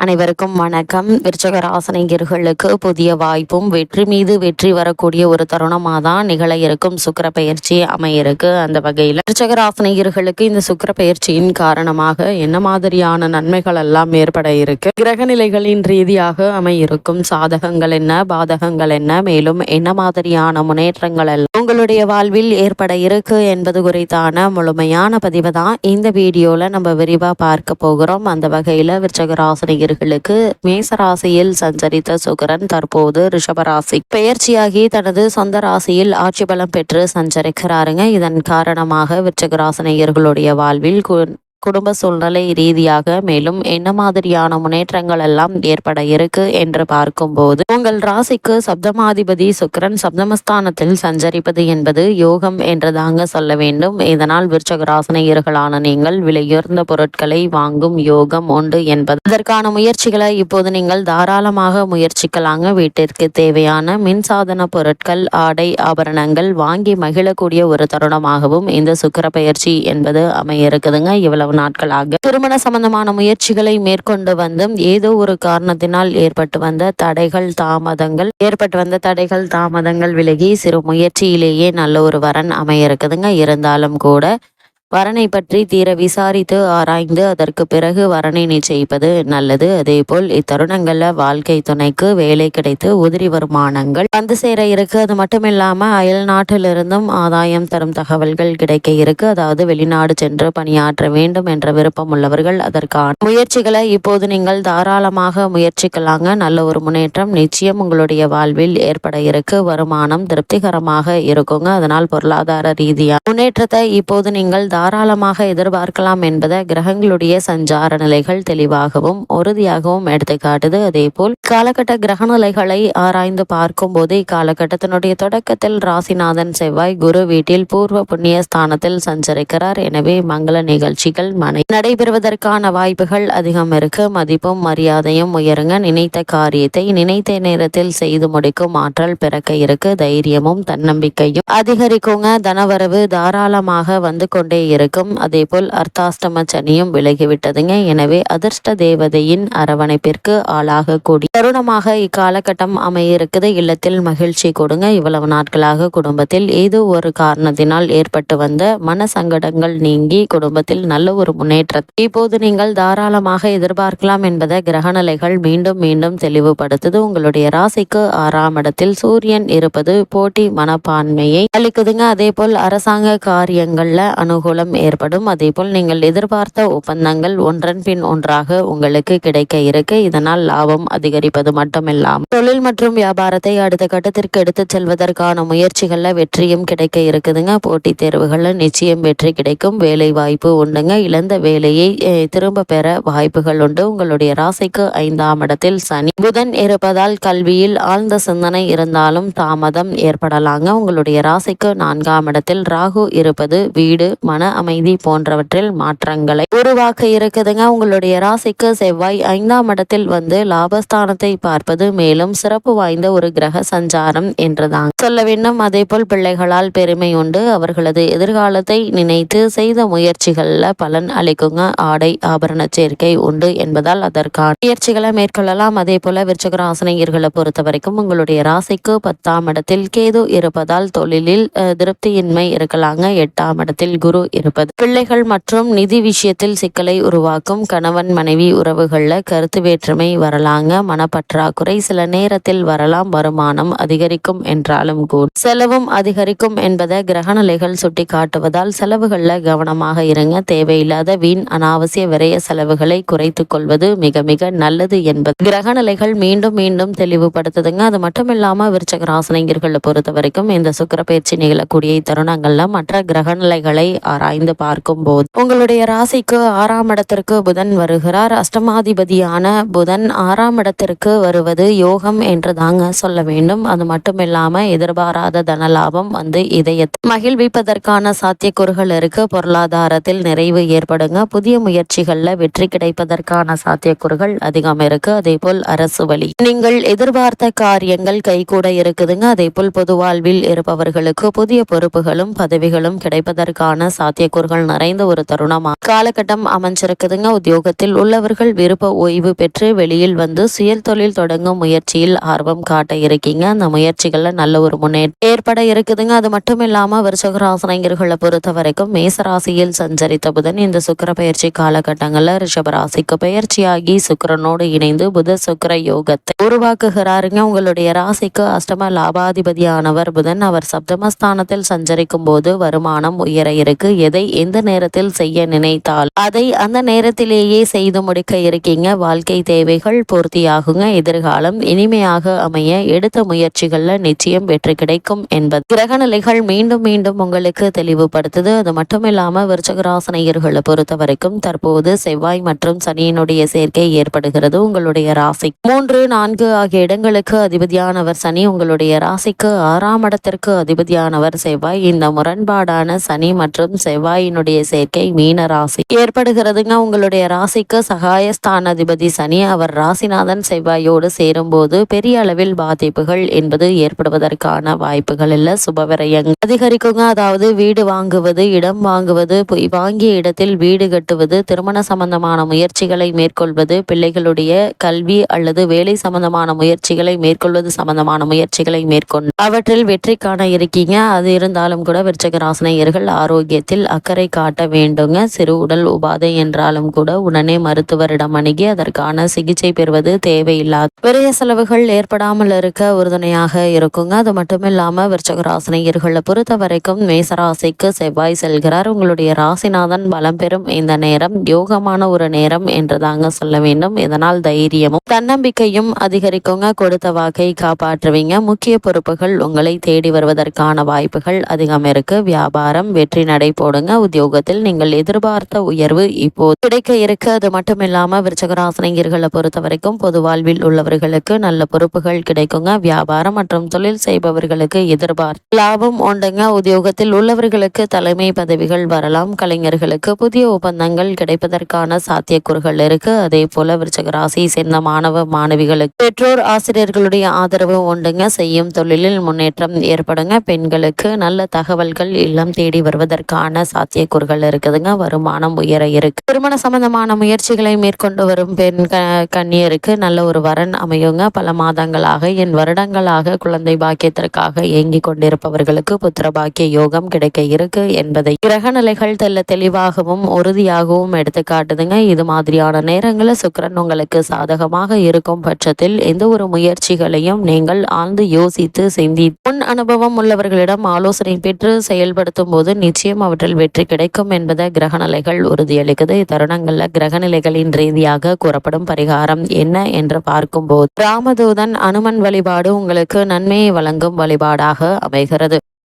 அனைவருக்கும் வணக்கம். விருச்சக ராசினியர்களுக்கு புதிய வாய்ப்பும் வெற்றி மீது வெற்றி வரக்கூடிய ஒரு தருணமாக தான் நிகழ இருக்கும் சுக்கிர பயிற்சி அமையிருக்கு. அந்த வகையில் விருச்சக ராசினியர்களுக்கு இந்த சுக்கிர பயிற்சியின் காரணமாக என்ன மாதிரியான நன்மைகள் எல்லாம் ஏற்பட இருக்கு, கிரக நிலைகளின் ரீதியாக அமையிருக்கும் சாதகங்கள் என்ன, பாதகங்கள் என்ன, மேலும் என்ன மாதிரியான முன்னேற்றங்கள் எல்லாம் உங்களுடைய வாழ்வில் ஏற்பட இருக்கு என்பது குறித்தான முழுமையான பதிவு தான் இந்த வீடியோல நம்ம விரிவா பார்க்க போகிறோம். அந்த வகையில விருச்சக ராசினியர் மேசராசியில் சஞ்சரித்த சுக்கிரன் தற்போது ரிஷபராசி பெயர்ச்சியாகி தனது சொந்த ராசியில் ஆட்சி பலம் பெற்று சஞ்சரிக்கிறாருங்க. இதன் காரணமாக விருச்சிக ராசினியர்களுடைய வாழ்வில் குடும்ப சூழ்நிலை ரீதியாக மேலும் என்ன மாதிரியான முன்னேற்றங்கள் எல்லாம் ஏற்பட இருக்கு என்று பார்க்கும்போது, உங்கள் ராசிக்கு சப்தமாதிபதி சுக்கிரன் சப்தமஸ்தானத்தில் சஞ்சரிப்பது என்பது யோகம் என்றுதாங்க சொல்ல வேண்டும். இதனால் விருச்சக ராசினியர்களான நீங்கள் விலையுயர்ந்த பொருட்களை வாங்கும் யோகம் உண்டு என்பது. அதற்கான முயற்சிகளை இப்போது நீங்கள் தாராளமாக முயற்சிக்கலாங்க. வீட்டிற்கு தேவையான மின்சாதன பொருட்கள், ஆடை ஆபரணங்கள் வாங்கி மகிழக்கூடிய ஒரு தருணமாகவும் இந்த சுக்கிர பயிற்சி என்பது அமைய இருக்குதுங்க. இவ்வளவு நாட்களாக திருமண சம்பந்தமான முயற்சிகளை மேற்கொண்டு வந்தும் ஏதோ ஒரு காரணத்தினால் ஏற்பட்டு வந்த தடைகள் விலகி சிறு முயற்சியிலேயே நல்ல ஒரு வரன் அமைய இருக்குதுங்க. இருந்தாலும் கூட வரனை பற்றி தீர விசாரித்து ஆராய்ந்து அதற்கு பிறகு வரனை நிச்சயிப்பது நல்லது. அதேபோல் இத்தருணங்கள்ல வாழ்க்கை துணைக்கு வேலை கிடைத்து உதிரி வருமானங்கள் வந்து சேர இருக்கு. அது மட்டும் இல்லாம அயல் நாட்டிலிருந்தும் ஆதாயம் தரும் தகவல்கள் கிடைக்க இருக்கு. அதாவது வெளிநாடு சென்று பணியாற்ற வேண்டும் என்ற விருப்பம் உள்ளவர்கள் அதற்கான முயற்சிகளை இப்போது நீங்கள் தாராளமாக முயற்சிக்கலாங்க. நல்ல ஒரு முன்னேற்றம் நிச்சயம் உங்களுடைய வாழ்வில் ஏற்பட இருக்கு. வருமானம் திருப்திகரமாக இருக்குங்க. அதனால் பொருளாதார ரீதியாக முன்னேற்றத்தை இப்போது நீங்கள் தாராளமாக எதிர்பார்க்கலாம் என்பதை கிரகங்களுடைய சஞ்சார நிலைகள் தெளிவாகவும் உறுதியாகவும் எடுத்து காட்டுது. அதே போல் காலகட்ட கிரக நிலைகளை ஆராய்ந்து பார்க்கும் போது இக்காலகட்டத்தினுடைய தொடக்கத்தில் ராசிநாதன் செவ்வாய் குரு வீட்டில் பூர்வ புண்ணிய ஸ்தானத்தில் சஞ்சரிக்கிறார். எனவே மங்கள நிகழ்ச்சிகள் நடைபெறுவதற்கான வாய்ப்புகள் அதிகம் இருக்கு. மதிப்பும் மரியாதையும் உயருங்க. நினைத்த காரியத்தை நினைத்த நேரத்தில் செய்து முடிக்கும் ஆற்றல் பிறக்க இருக்கு. தைரியமும் தன்னம்பிக்கையும் அதிகரிக்குங்க. தனவரவு தாராளமாக வந்து கொண்டே இருக்கும். அதே போல் அர்த்தாஷ்டம சனியும் விலகிவிட்டதுங்க. எனவே அதிர்ஷ்ட தேவதையின் அரவணைப்பிற்கு ஆளாகக்கூடிய தருணமாக இக்காலகட்டம் அமைய இருக்குது. இல்லத்தில் மகிழ்ச்சி கொடுங்க. இவ்வளவு நாட்களாக குடும்பத்தில் ஏதோ ஒரு காரணத்தினால் ஏற்பட்டு வந்த மன சங்கடங்கள் நீங்கி குடும்பத்தில் நல்ல ஒரு முன்னேற்றத்தை இப்போது நீங்கள் தாராளமாக எதிர்பார்க்கலாம் என்பதை கிரகநிலைகள் மீண்டும் மீண்டும் தெளிவுபடுத்துது. உங்களுடைய ராசிக்கு 6ஆம் இடத்தில் சூரியன் இருப்பது போட்டி மனப்பான்மையை அளிக்குதுங்க. அதே போல் அரசாங்க காரியங்கள்ல அனுகூலம் ஏற்படும். அதே போல் நீங்கள் எதிர்பார்த்த ஒப்பந்தங்கள் ஒன்றன் பின் ஒன்றாக உங்களுக்கு கிடைக்க இருக்கு. இதனால் லாபம் அதிகரிப்பது மட்டுமில்லாமல் தொழில் மற்றும் வியாபாரத்தை அடுத்த கட்டத்திற்கு எடுத்து செல்வதற்கான முயற்சிகள்ல வெற்றியும் கிடைக்க இருக்குதுங்க. போட்டித் தேர்வுகள்ல நிச்சயம் வெற்றி கிடைக்கும். வேலை வாய்ப்பு உண்டுங்க. இழந்த வேலையை திரும்ப பெற வாய்ப்புகள் உண்டு. உங்களுடைய ராசிக்கு 5ஆம் இடத்தில் சனி புதன் இருப்பதால் கல்வியில் ஆழ்ந்த சிந்தனை இருந்தாலும் தாமதம் ஏற்படலாங்க. உங்களுடைய ராசிக்கு 4ஆம் இடத்தில் ராகு இருப்பது வீடு மன அமைதி போன்றவற்றில் மாற்றங்களை உருவாக்க இருக்குதுங்க. உங்களுடைய ராசிக்கு செவ்வாய் 5ஆம் இடத்தில் வந்து லாபஸ்தானத்தை பார்ப்பது மேலும் சிறப்பு வாய்ந்த ஒரு கிரக சஞ்சாரம் என்றுதான் சொல்ல வேண்டும். அதே போல் பிள்ளைகளால் பெருமை உண்டு. அவர்களது எதிர்காலத்தை நினைத்து செய்த முயற்சிகள்ல பலன் அளிக்குங்க. ஆடை ஆபரண சேர்க்கை உண்டு என்பதால் அதற்கான முயற்சிகளை மேற்கொள்ளலாம். அதே போல விருச்சிக ராசினியர்களை பொறுத்த வரைக்கும் உங்களுடைய ராசிக்கு 10ஆம் இடத்தில் கேது இருப்பதால் தொழிலில் திருப்தியின்மை இருக்கலாங்க. 8ஆம் இடத்தில் குரு இருப்பது பிள்ளைகள் மற்றும் நிதி விஷயத்தில் சிக்கலை உருவாக்கும். கணவன் மனைவி உறவுகள்ல கருத்து வேற்றுமை வரலாங்க. மனப்பற்றாக்குறை சில நேரத்தில் வரலாம். வருமானம் அதிகரிக்கும் என்றாலும் கூட செலவும் அதிகரிக்கும் என்பதை கிரகநிலைகள் சுட்டி காட்டுவதால் செலவுகள்ல கவனமாக இருங்க. தேவையில்லாத வீண் அனாவசிய விரய செலவுகளை குறைத்துக் கொள்வது மிக மிக நல்லது என்பது கிரகநிலைகள் மீண்டும் மீண்டும் தெளிவுபடுத்துதுங்க. அது மட்டும் இல்லாம விருச்சிக ராசினியர்களை பொறுத்த வரைக்கும் இந்த சுக்கிர பயிற்சி நிகழக்கூடிய தருணங்கள்ல மற்ற கிரகநிலைகளை ஆராய்ந்து பார்க்கும் போது உங்களுடைய ராசிக்கு 6ஆம் இடத்திற்கு புதன் வருகிறார். அஷ்டமாதிபதியான புதன் 6ஆம் இடத்திற்கு வருவது யோகம் என்று தாங்க சொல்ல வேண்டும். அது மட்டும் இல்லாம எதிர்பாராத தனலாபம் வந்து இதயத்தை மகிழ்விப்பதற்கான சாத்தியக்கூறுகள் இருக்கு. பொருளாதாரத்தில் நிறைவு ஏற்படுங்க. புதிய முயற்சிகள்ல வெற்றி கிடைப்பதற்கான சாத்தியக்கூறுகள் அதிகம் இருக்கு. அதே போல் அரசு வழி நீங்கள் எதிர்பார்த்த காரியங்கள் கைகூட இருக்குதுங்க. அதே போல் பொது வாழ்வில் இருப்பவர்களுக்கு புதிய பொறுப்புகளும் பதவிகளும் கிடைப்பதற்கான சாத்தியக்கூறுகள் நிறைந்த ஒரு தருணமா காலகட்டம் அமைஞ்சிருக்குதுங்க. உத்தியோகத்தில் உள்ளவர்கள் விருப்ப ஓய்வு பெற்று வெளியில் வந்து சுய தொழில் தொடங்கும் முயற்சியில் ஆர்வம் காட்ட இருக்கீங்க. அந்த முயற்சிகள்ல நல்ல ஒரு முன்னேற்றம் ஏற்பட இருக்குதுங்க. அது மட்டும் இல்லாம விருச்சிக ராசினியர்களை பொறுத்த வரைக்கும் மேசராசியில் சஞ்சரித்த புதன் இந்த சுக்கிர பயிற்சி காலகட்டங்கள்ல ரிஷபராசிக்கு பயிற்சியாகி சுக்கிரனோடு இணைந்து புத சுக்கிர யோகத்தை உருவாக்குகிறாருங்க. உங்களுடைய ராசிக்கு அஷ்டம லாபாதிபதியானவர் புதன். அவர் சப்தமஸ்தானத்தில் சஞ்சரிக்கும் போது வருமானம் உயர இருக்கு. எதை எந்த நேரத்தில் செய்ய நினைத்தால் அதை அந்த நேரத்திலேயே செய்து முடிக்க இருக்கீங்க. வாழ்க்கை தேவைகள் பூர்த்தியாகுங்க. எதிர்காலம் இனிமையாக அமைய எடுத்த முயற்சிகள்ல நிச்சயம் வெற்றி கிடைக்கும் என்பது கிரகநிலைகள் மீண்டும் மீண்டும் உங்களுக்கு தெளிவுபடுத்துது. அது மட்டும் இல்லாம விருச்சிகராசினியர்களை பொறுத்த வரைக்கும் தற்போது செவ்வாய் மற்றும் சனியினுடைய சேர்க்கை ஏற்படுகிறது. உங்களுடைய ராசி 3, 4 ஆகிய இடங்களுக்கு அதிபதியானவர் சனி. உங்களுடைய ராசிக்கு 6ஆம் இடத்திற்கு அதிபதியானவர் செவ்வாய். இந்த முரண்பாடான சனி மற்றும் செவ்வாயினுடைய சேர்க்கை மீன ராசி ஏற்படுகிறதுங்க. உங்களுடைய ராசிக்கு சகாயஸ்தான அதிபதி சனி. அவர் ராசிநாதன் செவ்வாயோடு சேரும் போது பெரிய அளவில் பாதிப்புகள் என்பது ஏற்படுவதற்கான வாய்ப்புகள் இல்ல. சுபவிரயங்கள் அதிகரிக்குங்க. அதாவது வீடு வாங்குவது, இடம் வாங்குவது, வாங்கிய இடத்தில் வீடு கட்டுவது, திருமண சம்பந்தமான முயற்சிகளை மேற்கொள்வது, பிள்ளைகளுடைய கல்வி அல்லது வேலை சம்பந்தமான முயற்சிகளை மேற்கொள்வது சம்பந்தமான முயற்சிகளை மேற்கொண்டு அவற்றில் வெற்றி காண இருக்கீங்க. அது இருந்தாலும் கூட விருச்சிக ராசினியர்கள் ஆரோக்கியத்தில் அக்கறை காட்ட வேண்டுங்க. சிறு உடல் உபாதை என்றாலும் கூட உடனே மருத்துவரிடம் அணுகி அதற்கான சிகிச்சை பெறுவது தேவையில்லாத விரைய செலவுகள் ஏற்படாமல் இருக்க உறுதுணையாக இருக்குங்க. அது மட்டும் இல்லாம விருச்சிக ராசினியர்களை பொறுத்த வரைக்கும் மேசராசிக்கு செவ்வாய் செல்கிறார். உங்களுடைய ராசிநாதன் பலம் பெறும் இந்த நேரம் யோகமான ஒரு நேரம் என்று தாங்க சொல்ல வேண்டும். இதனால் தைரியமும் தன்னம்பிக்கையும் அதிகரிக்குங்க. கொடுத்த வாக்கை காப்பாற்றுவீங்க. முக்கிய பொறுப்புகள் உங்களை தேடி வருவதற்கான வாய்ப்புகள் அதிகம் இருக்கு. வியாபாரம் வெற்றி நடை போடுங்க. உத்தியோகத்தில் நீங்கள் எதிர்பார்த்த உயர்வு இப்போது கிடைக்க இருக்கு. அது மட்டும் இல்லாம விருச்சிகராசினியர்களை பொறுத்த வரைக்கும் பொது வாழ்வில் உள்ளவர்களுக்கு நல்ல பொறுப்புகள் கிடைக்குங்க. வியாபாரம் மற்றும் தொழில் செய்பவர்களுக்கு எதிர்பார்த்த லாபம் உண்டுங்க. உத்தியோகத்தில் உள்ளவர்களுக்கு தலைமை பதவிகள் வரலாம். கலைஞர்களுக்கு புதிய ஒப்பந்தங்கள் கிடைப்பதற்கான சாத்தியக்கூறுகள் இருக்கு. அதே போல விருச்சிக ராசியை சேர்ந்த மாணவ மாணவிகளுக்கு பெற்றோர் ஆசிரியர்களுடைய ஆதரவு உண்டுங்க. செய்யும் தொழிலில் முன்னேற்றம் ஏற்படுங்க. பெண்களுக்கு நல்ல தகவல்கள் இல்லம் தேடி வருவதற்கான சாத்தியக்கூறுகள் இருக்குதுங்க. வருமானம் உயர இருக்கு. திருமண சம்பந்தமான முயற்சிகளை மேற்கொண்டு வரும் பெண் கன்னியருக்கு நல்ல ஒரு வரன் அமையுங்க. பல மாதங்களாக வருடங்களாக குழந்தை பாக்கியத்திற்காக ஏங்கி கொண்டிருப்பவர்களுக்கு புத்திர பாக்கிய யோகம் கிடைக்க இருக்கு என்பதை கிரக நிலைகள் தெளிவாகவும் உறுதியாகவும் எடுத்து காட்டுதுங்க. இது மாதிரியான நேரங்களில் சுக்கிரன் உங்களுக்கு சாதகமாக இருக்கும் பட்சத்தில் எந்த ஒரு முயற்சிகளையும் நீங்கள் ஆழ்ந்து யோசித்து சிந்தி முன் அனுபவம் உள்ளவர்களிடம் ஆலோசனை பெற்று செயல்படுத்தும் போது நிச்சயம் அவற்றில் வெற்றி கிடைக்கும் என்பதை கிரகநிலைகள் உறுதியளிக்குது. இத்தருணங்கள்ல கிரகநிலைகளின் ரீதியாக கூறப்படும் பரிகாரம் என்ன என்று பார்க்கும்போது ராமதூதன் அனுமன் வழிபாடு உங்களுக்கு நன்மையை வழங்கும் வழிபாடாக அமைகிறது.